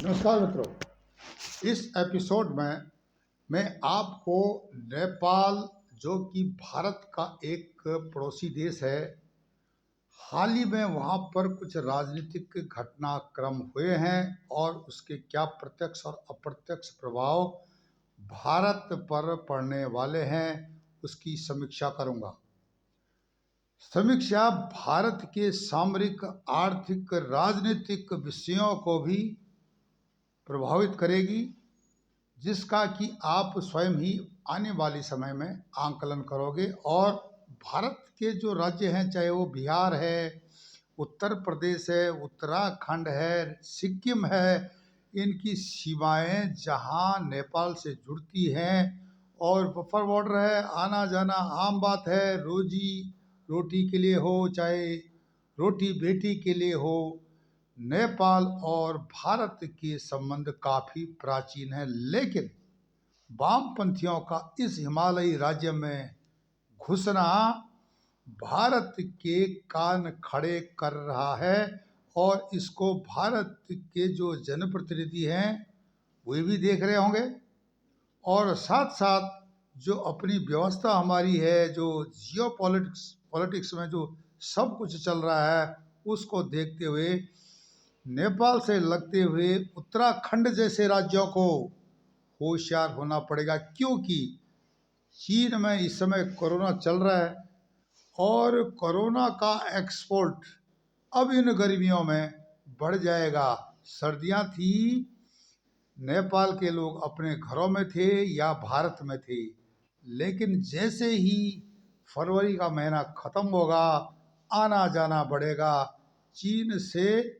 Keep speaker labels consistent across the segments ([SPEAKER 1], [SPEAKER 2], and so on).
[SPEAKER 1] नमस्कार मित्रों। इस एपिसोड में मैं आपको नेपाल, जो कि भारत का एक पड़ोसी देश है, हाल ही में वहाँ पर कुछ राजनीतिक घटनाक्रम हुए हैं और उसके क्या प्रत्यक्ष और अप्रत्यक्ष प्रभाव भारत पर पड़ने वाले हैं, उसकी समीक्षा करूँगा। समीक्षा भारत के सामरिक, आर्थिक, राजनीतिक विषयों को भी प्रभावित करेगी, जिसका कि आप स्वयं ही आने वाले समय में आंकलन करोगे। और भारत के जो राज्य हैं, चाहे वो बिहार है, उत्तर प्रदेश है, उत्तराखंड है, सिक्किम है, इनकी सीमाएं जहां नेपाल से जुड़ती हैं और बफर बॉर्डर है, आना जाना आम बात है। रोजी रोटी के लिए हो, चाहे रोटी बेटी के लिए हो, नेपाल और भारत के संबंध काफी प्राचीन है। लेकिन वामपंथियों का इस हिमालयी राज्य में घुसना भारत के कान खड़े कर रहा है और इसको भारत के जो जनप्रतिनिधि हैं वे भी देख रहे होंगे। और साथ साथ जो अपनी व्यवस्था हमारी है, जो जियो पॉलिटिक्स में जो सब कुछ चल रहा है, उसको देखते हुए नेपाल से लगते हुए उत्तराखंड जैसे राज्यों को होशियार होना पड़ेगा, क्योंकि चीन में इस समय कोरोना चल रहा है और कोरोना का एक्सपोर्ट अब इन गर्मियों में बढ़ जाएगा। सर्दियां थी, नेपाल के लोग अपने घरों में थे या भारत में थे, लेकिन जैसे ही फरवरी का महीना खत्म होगा, आना जाना बढ़ेगा। चीन से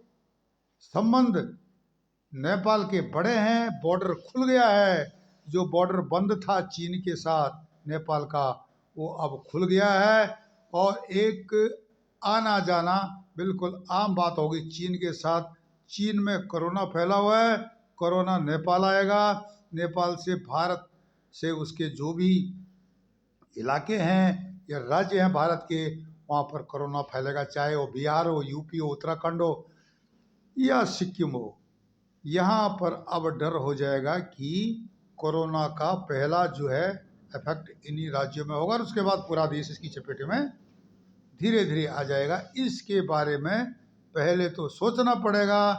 [SPEAKER 1] संबंध नेपाल के बड़े हैं, बॉर्डर खुल गया है। जो बॉर्डर बंद था चीन के साथ नेपाल का, वो अब खुल गया है और एक आना जाना बिल्कुल आम बात होगी चीन के साथ। चीन में कोरोना फैला हुआ है, कोरोना नेपाल आएगा, नेपाल से भारत से उसके जो भी इलाके हैं या राज्य हैं भारत के, वहाँ पर कोरोना फैलेगा, चाहे वो बिहार हो, यूपी हो, उत्तराखंड हो या सिक्किम हो। यहाँ पर अब डर हो जाएगा कि कोरोना का पहला जो है इफेक्ट इन्हीं राज्यों में होगा और उसके बाद पूरा देश इसकी चपेट में धीरे धीरे आ जाएगा। इसके बारे में पहले तो सोचना पड़ेगा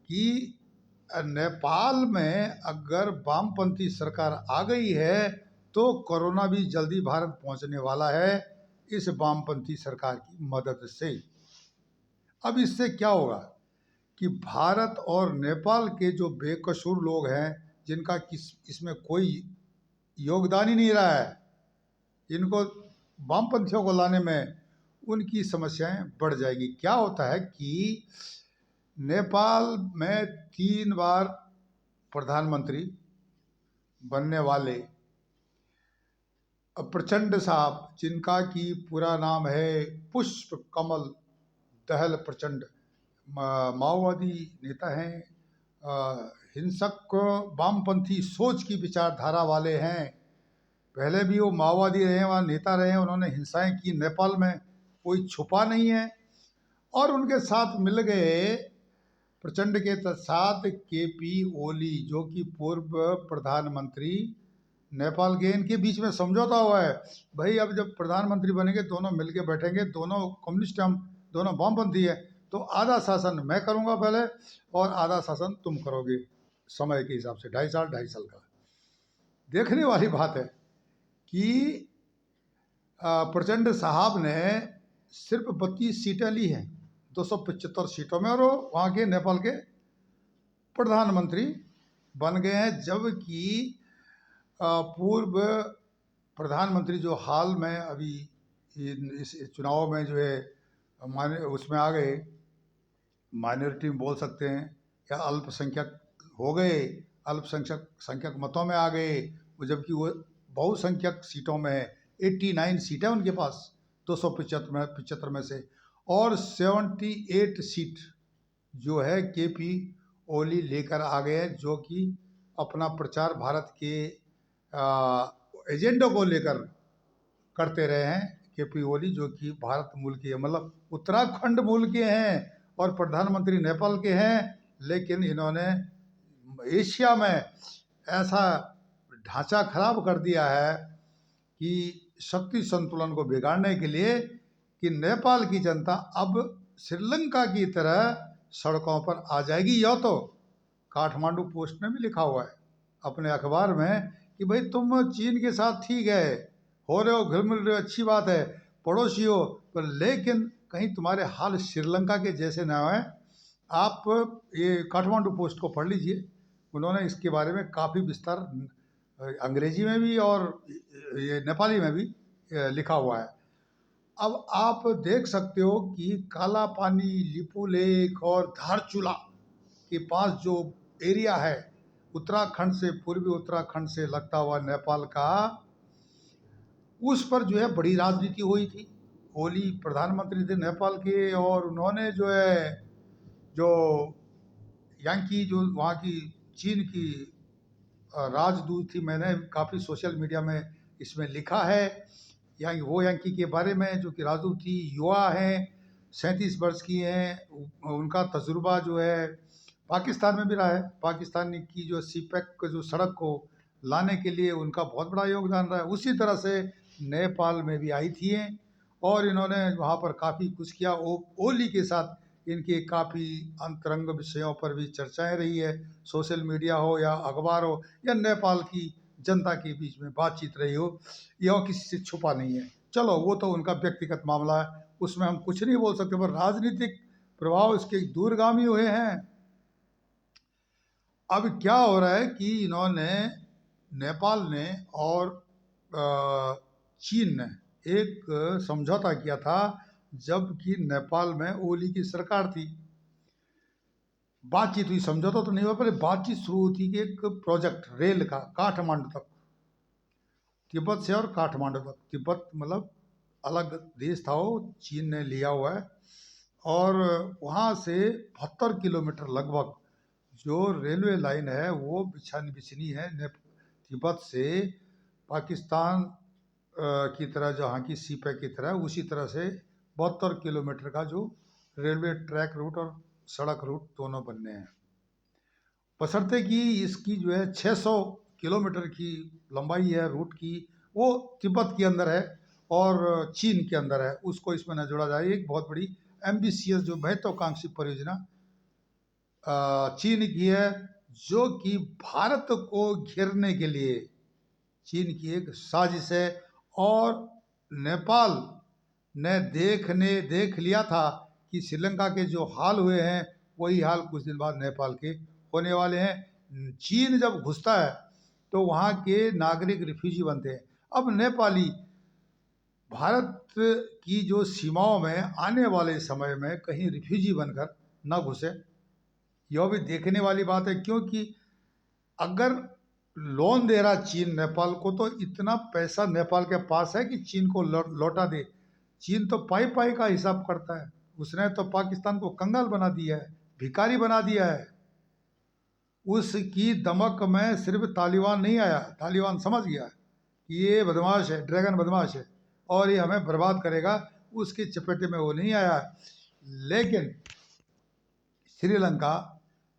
[SPEAKER 1] कि नेपाल में अगर वामपंथी सरकार आ गई है तो कोरोना भी जल्दी भारत पहुंचने वाला है इस वामपंथी सरकार की मदद से। अब इससे क्या होगा कि भारत और नेपाल के जो बेकसूर लोग हैं, जिनका इसमें कोई योगदान ही नहीं रहा है, इनको वामपंथियों को लाने में उनकी समस्याएं बढ़ जाएगी। क्या होता है कि नेपाल में 3 बार प्रधानमंत्री बनने वाले प्रचंड साहब, जिनका कि पूरा नाम है पुष्प कमल दहल प्रचंड, माओवादी नेता हैं, हिंसक वामपंथी सोच की विचारधारा वाले हैं। पहले भी वो माओवादी रहे हैं, वहाँ नेता रहे हैं, उन्होंने हिंसाएं की नेपाल में, कोई छुपा नहीं है। और उनके साथ मिल गए प्रचंड के साथ केपी ओली, जो कि पूर्व प्रधानमंत्री नेपाल के। इनके बीच में समझौता हुआ है, भाई अब जब प्रधानमंत्री बनेंगे दोनों मिलके बैठेंगे, दोनों कम्युनिस्ट, हम दोनों वामपंथी है, तो आधा शासन मैं करूंगा पहले और आधा शासन तुम करोगे, समय के हिसाब से 2.5 साल का। देखने वाली बात है कि प्रचंड साहब ने सिर्फ 32 सीटें ली हैं 275 सीटों में, और वो वहाँ के नेपाल के प्रधानमंत्री बन गए हैं। जबकि पूर्व प्रधानमंत्री जो हाल में अभी इस चुनाव में जो है उसमें आ गए, माइनॉरिटी में बोल सकते हैं, या अल्पसंख्यक हो गए, अल्पसंख्यक मतों में आ गए, जबकि वो बहुसंख्यक सीटों में है। 89 सीटें उनके पास 275 में से, और 78 सीट जो है केपी ओली लेकर आ गए हैं, जो कि अपना प्रचार भारत के एजेंडों को लेकर करते रहे हैं। केपी ओली जो कि भारत मूल के, मतलब उत्तराखंड मूल के हैं और प्रधानमंत्री नेपाल के हैं, लेकिन इन्होंने एशिया में ऐसा ढांचा खराब कर दिया है कि शक्ति संतुलन को बिगाड़ने के लिए, कि नेपाल की जनता अब श्रीलंका की तरह सड़कों पर आ जाएगी। यह तो काठमांडू पोस्ट में भी लिखा हुआ है अपने अखबार में कि भाई तुम चीन के साथ ठीक है, हो रहे हो, घुल मिल रहे हो, अच्छी बात है, पड़ोसी हो, पर लेकिन कहीं तुम्हारे हाल श्रीलंका के जैसे ना हो। आप ये काठमांडू पोस्ट को पढ़ लीजिए, उन्होंने इसके बारे में काफ़ी विस्तार अंग्रेजी में भी और ये नेपाली में भी लिखा हुआ है। अब आप देख सकते हो कि काला पानी, लिपू लेक और धारचूला के पास जो एरिया है उत्तराखंड से, पूर्वी उत्तराखंड से लगता हुआ नेपाल का, उस पर जो है बड़ी राजनीति हुई थी। ओली प्रधानमंत्री थे नेपाल के, और उन्होंने जो है, जो यांकी जो वहाँ की चीन की राजदूत थी, मैंने काफ़ी सोशल मीडिया में इसमें लिखा है वो यांकी के बारे में, जो कि राजदूत थी, युवा हैं, 37 वर्ष की हैं। उनका तजुर्बा जो है पाकिस्तान में भी रहा है। पाकिस्तान की जो सीपैक जो सड़क को लाने के लिए उनका बहुत बड़ा योगदान रहा है। उसी तरह से नेपाल में भी आई थी और इन्होंने वहाँ पर काफ़ी कुछ किया। ओली के साथ इनके काफ़ी अंतरंग विषयों पर भी चर्चाएं रही है, सोशल मीडिया हो या अखबार हो या नेपाल की जनता के बीच में बातचीत रही हो, यह किसी से छुपा नहीं है। चलो वो तो उनका व्यक्तिगत मामला है, उसमें हम कुछ नहीं बोल सकते, पर राजनीतिक प्रभाव इसके दूरगामी हुए हैं। अब क्या हो रहा है कि इन्होंने, नेपाल ने और चीन ने एक समझौता किया था, जबकि नेपाल में ओली की सरकार थी। बातचीत हुई, समझौता तो नहीं हुआ, पहले बातचीत शुरू हुई थी कि एक प्रोजेक्ट रेल का काठमांडू तक, तिब्बत से और काठमांडू तक। तिब्बत मतलब अलग देश था, वो चीन ने लिया हुआ है, और वहाँ से 72 किलोमीटर लगभग जो रेलवे लाइन है वो बिछनी है तिब्बत से पाकिस्तान की तरह, जहाँ की सीपैक की तरह, उसी तरह से 72 किलोमीटर का जो रेलवे ट्रैक रूट और सड़क रूट दोनों बनने हैं। बशर्ते कि इसकी जो है 600 किलोमीटर की लंबाई है रूट की, वो तिब्बत के अंदर है और चीन के अंदर है, उसको इसमें न जोड़ा जाए। एक बहुत बड़ी एम्बिशियस जो महत्वाकांक्षी परियोजना चीन की है, जो कि भारत को घेरने के लिए चीन की एक साजिश है। और नेपाल ने देख लिया था कि श्रीलंका के जो हाल हुए हैं वही हाल कुछ दिन बाद नेपाल के होने वाले हैं। चीन जब घुसता है तो वहाँ के नागरिक रिफ्यूजी बनते हैं। अब नेपाली भारत की जो सीमाओं में आने वाले समय में कहीं रिफ्यूजी बनकर न घुसे, यह भी देखने वाली बात है, क्योंकि अगर लोन दे रहा चीन नेपाल को, तो इतना पैसा नेपाल के पास है कि चीन को लौटा दे। चीन तो पाई पाई का हिसाब करता है, उसने तो पाकिस्तान को कंगाल बना दिया है, भिखारी बना दिया है। उसकी दमक में सिर्फ तालिबान नहीं आया, तालिबान समझ गया कि ये बदमाश है, ड्रैगन बदमाश है और ये हमें बर्बाद करेगा, उसके चपेटे में वो नहीं आया। लेकिन श्रीलंका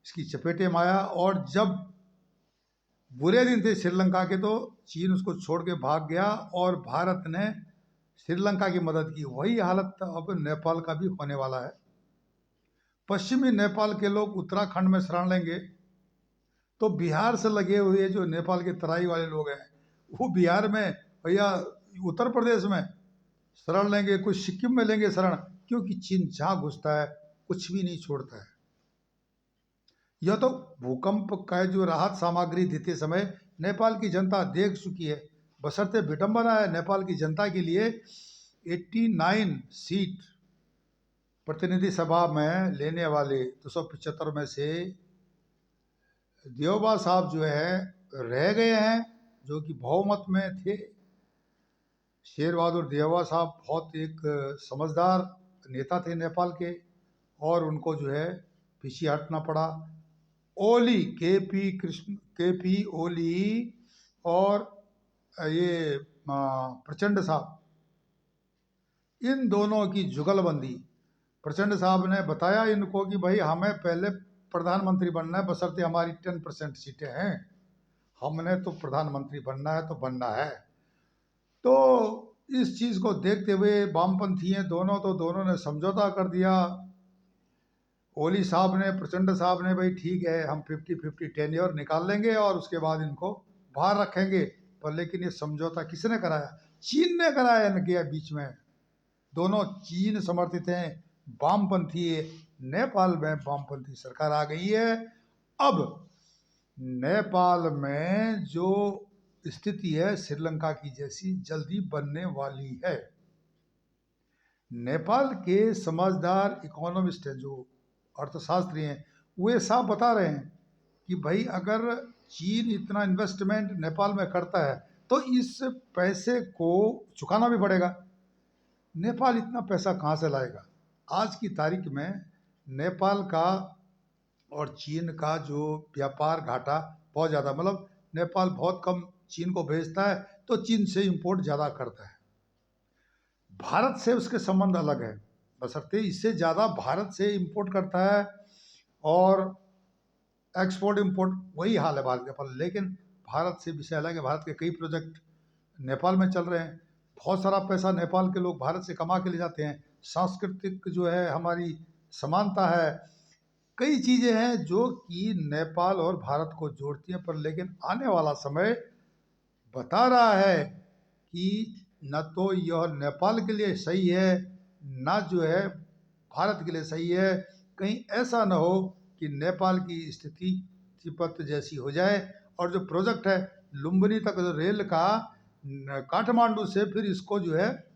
[SPEAKER 1] इसकी चपेटे में आया, और जब बुरे दिन थे श्रीलंका के तो चीन उसको छोड़ के भाग गया और भारत ने श्रीलंका की मदद की। वही हालत अब नेपाल का भी होने वाला है। पश्चिमी नेपाल के लोग उत्तराखंड में शरण लेंगे तो बिहार से लगे हुए जो नेपाल के तराई वाले लोग हैं वो बिहार में या उत्तर प्रदेश में शरण लेंगे, कुछ सिक्किम में लेंगे शरण, क्योंकि चीन जहाँ घुसता है कुछ भी नहीं छोड़ता है। यह तो भूकंप का जो राहत सामग्री देते समय नेपाल की जनता देख चुकी है। बशर्ते विडंबना है नेपाल की जनता के लिए, 89 सीट प्रतिनिधि सभा में लेने वाले 275 में से देवबा साहब जो है रह गए हैं, जो कि बहुमत में थे। शेर बहादुर देवबा साहब बहुत एक समझदार नेता थे नेपाल के, और उनको जो है पीछे हटना पड़ा। ओली के पी ओली और ये प्रचंड साहब, इन दोनों की जुगलबंदी। प्रचंड साहब ने बताया इनको कि भाई हमें पहले प्रधानमंत्री बनना है, बशर्ते हमारी 10% सीटें हैं। हमने तो प्रधानमंत्री बनना है तो बनना है। तो इस चीज़ को देखते हुए वामपंथी हैं दोनों ने समझौता कर दिया। ओली साहब ने, प्रचंड साहब ने, भाई ठीक है हम 50-50 टेन्योर निकाल लेंगे और उसके बाद इनको बाहर रखेंगे। पर लेकिन ये समझौता किसने कराया? चीन ने कराया इनके बीच में। दोनों चीन समर्थित हैं, वामपंथी है। नेपाल में वामपंथी सरकार आ गई है। अब नेपाल में जो स्थिति है श्रीलंका की जैसी जल्दी बनने वाली है। नेपाल के समझदार इकोनॉमिस्ट हैं, जो अर्थशास्त्री हैं, वे साफ बता रहे हैं कि भाई अगर चीन इतना इन्वेस्टमेंट नेपाल में करता है तो इस पैसे को चुकाना भी पड़ेगा। नेपाल इतना पैसा कहाँ से लाएगा? आज की तारीख में नेपाल का और चीन का जो व्यापार घाटा बहुत ज़्यादा, मतलब नेपाल बहुत कम चीन को भेजता है तो चीन से इंपोर्ट ज़्यादा करता है। भारत से उसके संबंध अलग है, बशर्ते इससे ज़्यादा भारत से इंपोर्ट करता है और एक्सपोर्ट इंपोर्ट वही हाल है भारत के पर। लेकिन भारत से विषय अलग है। भारत के कई प्रोजेक्ट नेपाल में चल रहे हैं। बहुत सारा पैसा नेपाल के लोग भारत से कमा के ले जाते हैं। सांस्कृतिक जो है हमारी समानता है, कई चीज़ें हैं जो कि नेपाल और भारत को जोड़ती हैं। पर लेकिन आने वाला समय बता रहा है कि न तो यह नेपाल के लिए सही है, न जो है भारत के लिए सही है। कहीं ऐसा न हो कि नेपाल की स्थिति तिब्बत जैसी हो जाए और जो प्रोजेक्ट है लुम्बिनी तक, जो रेल का काठमांडू से फिर इसको जो है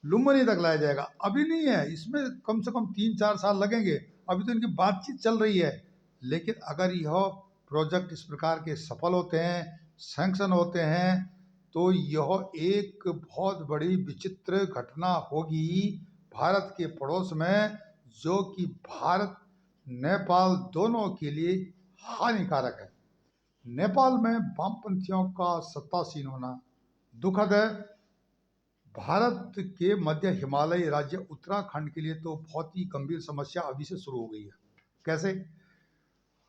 [SPEAKER 1] लुम्बिनी तक लाया जाएगा, अभी नहीं है, इसमें कम से कम 3-4 साल लगेंगे। अभी तो इनकी बातचीत चल रही है। लेकिन अगर यह प्रोजेक्ट इस प्रकार के सफल होते हैं, सैंक्शन होते हैं, तो यह एक बहुत बड़ी विचित्र घटना होगी भारत के पड़ोस में, जो कि भारत नेपाल दोनों के लिए हानिकारक है। नेपाल में वामपंथियों का सत्तासीन होना दुखद है। भारत के मध्य हिमालयी राज्य उत्तराखंड के लिए तो बहुत ही गंभीर समस्या अभी से शुरू हो गई है। कैसे?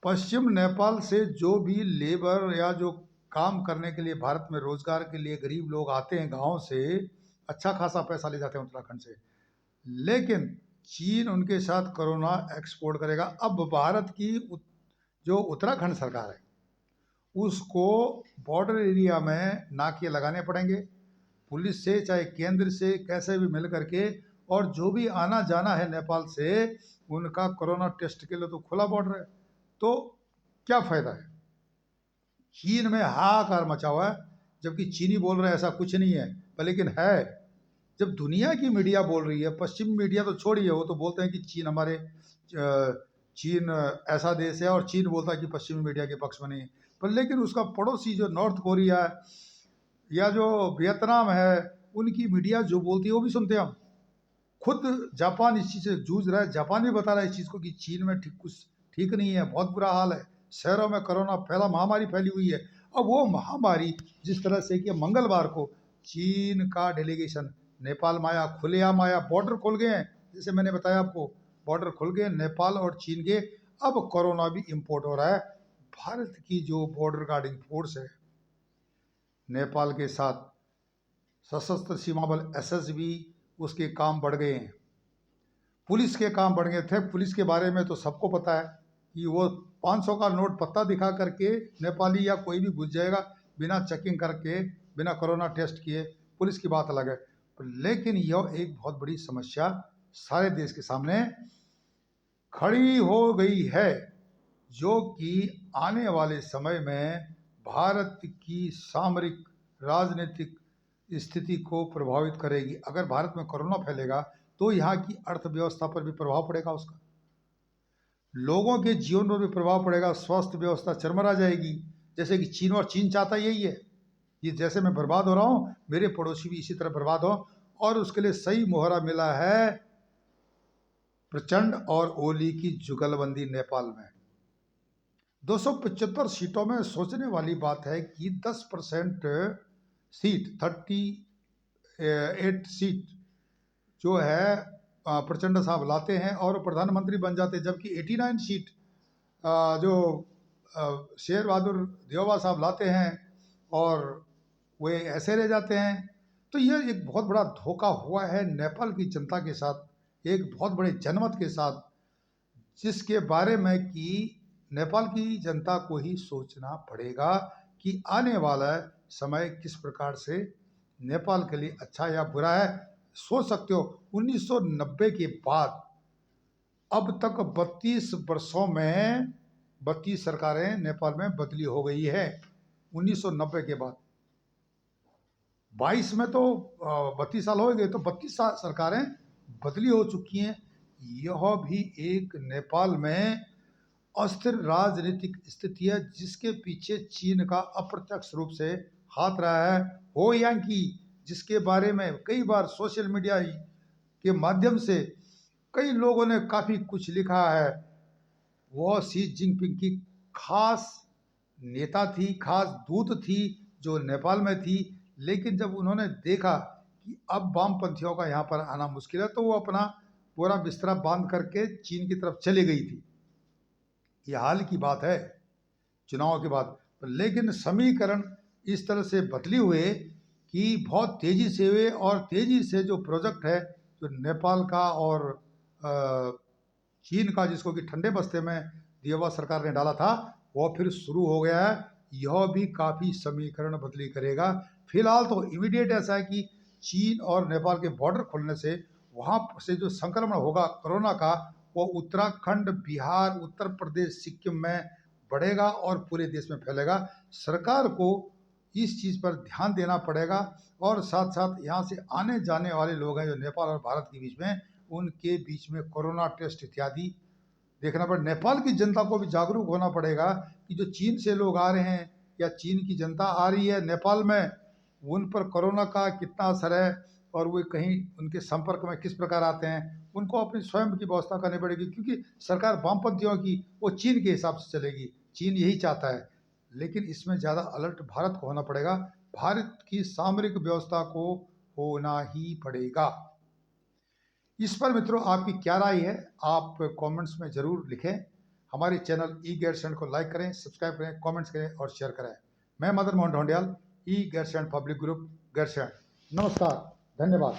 [SPEAKER 1] पश्चिम नेपाल से जो भी लेबर या जो काम करने के लिए भारत में रोजगार के लिए गरीब लोग आते हैं गांव से, अच्छा खासा पैसा ले जाते हैं उत्तराखंड से। लेकिन चीन उनके साथ कोरोना एक्सपोर्ट करेगा। अब भारत की जो उत्तराखंड सरकार है उसको बॉर्डर एरिया में नाके लगाने पड़ेंगे, पुलिस से चाहे केंद्र से कैसे भी मिल करके। और जो भी आना जाना है नेपाल से उनका कोरोना टेस्ट के लिए तो खुला बॉर्डर है। तो क्या फायदा है? चीन में हाहाकार मचा हुआ है, जबकि चीनी बोल रहे हैं ऐसा कुछ नहीं है, पर लेकिन है। जब दुनिया की मीडिया बोल रही है, पश्चिम मीडिया तो छोड़िए, वो तो बोलते हैं कि चीन ऐसा देश है, और चीन बोलता है कि पश्चिमी मीडिया के पक्ष में नहीं है। पर लेकिन उसका पड़ोसी जो नॉर्थ कोरिया है या जो वियतनाम है, उनकी मीडिया जो बोलती है वो भी सुनते हैं हम। खुद जापान इस चीज़ से जूझ रहा है। जापान भी बता रहा है इस चीज़ को कि चीन में कुछ ठीक नहीं है, बहुत बुरा हाल है, शहरों में कोरोना फैला, महामारी फैली हुई है। अब वो महामारी जिस तरह से कि मंगलवार को चीन का डेलीगेशन नेपाल में आया, खुलेआम आया, बॉर्डर खुल गए हैं, जैसे मैंने बताया आपको, बॉर्डर खुल गए नेपाल और चीन के। अब कोरोना भी इम्पोर्ट हो रहा है। भारत की जो बॉर्डर गार्डिंग फोर्स है नेपाल के साथ, सशस्त्र सीमा बल एसएसबी, उसके काम बढ़ गए हैं। पुलिस के काम बढ़ गए थे। पुलिस के बारे में तो सबको पता है कि वो 500 का नोट पत्ता दिखा करके नेपाली या कोई भी घुस जाएगा बिना चेकिंग करके, बिना कोरोना टेस्ट किए। पुलिस की बात अलग है। लेकिन यह एक बहुत बड़ी समस्या सारे देश के सामने खड़ी हो गई है, जो कि आने वाले समय में भारत की सामरिक राजनीतिक स्थिति को प्रभावित करेगी। अगर भारत में कोरोना फैलेगा तो यहाँ की अर्थव्यवस्था पर भी प्रभाव पड़ेगा, उसका लोगों के जीवन पर भी प्रभाव पड़ेगा, स्वास्थ्य व्यवस्था चरमरा जाएगी। जैसे कि चीन, और चीन चाहता यही है कि जैसे मैं बर्बाद हो रहा हूँ, मेरे पड़ोसी भी इसी तरह बर्बाद हो। और उसके लिए सही मोहरा मिला है प्रचंड और ओली की जुगलबंदी नेपाल में। 275 सीटों में सोचने वाली बात है कि 10% सीट, 38 सीट जो है प्रचंड साहब लाते हैं और प्रधानमंत्री बन जाते हैं, जबकि 89 सीट जो शेर बहादुर देवबा साहब लाते हैं और वे ऐसे रह जाते हैं। तो यह एक बहुत बड़ा धोखा हुआ है नेपाल की जनता के साथ, एक बहुत बड़े जनमत के साथ, जिसके बारे में कि नेपाल की जनता को ही सोचना पड़ेगा कि आने वाला समय किस प्रकार से नेपाल के लिए अच्छा या बुरा है। सोच सकते हो 1990 के बाद अब तक 32 वर्षों में 32 सरकारें नेपाल में बदली हो गई है। 1990 के बाद 22 में तो 32 साल हो गए, तो 32 सरकारें बदली हो चुकी हैं। यह भी एक नेपाल में अस्थिर राजनीतिक स्थिति है जिसके पीछे चीन का अप्रत्यक्ष रूप से हाथ रहा है। हो यांकी, जिसके बारे में कई बार सोशल मीडिया के माध्यम से कई लोगों ने काफ़ी कुछ लिखा है। वह शी जिनपिंग की खास नेता थी, खास दूत थी जो नेपाल में थी। लेकिन जब उन्होंने देखा कि अब वामपंथियों का यहाँ पर आना मुश्किल है, तो वो अपना पूरा बिस्तरा बांध करके चीन की तरफ चली गई थी। ये हाल की बात है, चुनाव के बाद। लेकिन समीकरण इस तरह से बदली हुए कि बहुत तेज़ी से हुए, और तेज़ी से जो प्रोजेक्ट है जो नेपाल का और चीन का, जिसको कि ठंडे बस्ते में देवबा सरकार ने डाला था, वह फिर शुरू हो गया है। यह भी काफ़ी समीकरण बदली करेगा। फिलहाल तो इमीडिएट ऐसा है कि चीन और नेपाल के बॉर्डर खुलने से वहाँ से जो संक्रमण होगा कोरोना का, वो उत्तराखंड, बिहार, उत्तर प्रदेश, सिक्किम में बढ़ेगा और पूरे देश में फैलेगा। सरकार को इस चीज़ पर ध्यान देना पड़ेगा, और साथ साथ यहाँ से आने जाने वाले लोग हैं जो नेपाल और भारत के बीच में, उनके बीच में कोरोना टेस्ट इत्यादि देखना पड़े। नेपाल की जनता को भी जागरूक होना पड़ेगा कि जो चीन से लोग आ रहे हैं या चीन की जनता आ रही है नेपाल में, उन पर कोरोना का कितना असर है और वे कहीं उनके संपर्क में किस प्रकार आते हैं। उनको अपनी स्वयं की व्यवस्था करनी पड़ेगी, क्योंकि सरकार वामपंथियों की वो चीन के हिसाब से चलेगी। चीन यही चाहता है, लेकिन इसमें ज़्यादा अलर्ट भारत को होना पड़ेगा। भारत की सामरिक व्यवस्था को होना ही पड़ेगा। इस पर मित्रों आपकी क्या राय है, आप कमेंट्स में ज़रूर लिखें। हमारे चैनल ई गैरसैंण को लाइक करें, सब्सक्राइब करें, कमेंट्स करें और शेयर करें। मैं मदन मोहन ढोंडियाल, ई गैरसैंण पब्लिक ग्रुप, गैरसैंण। नमस्कार, धन्यवाद।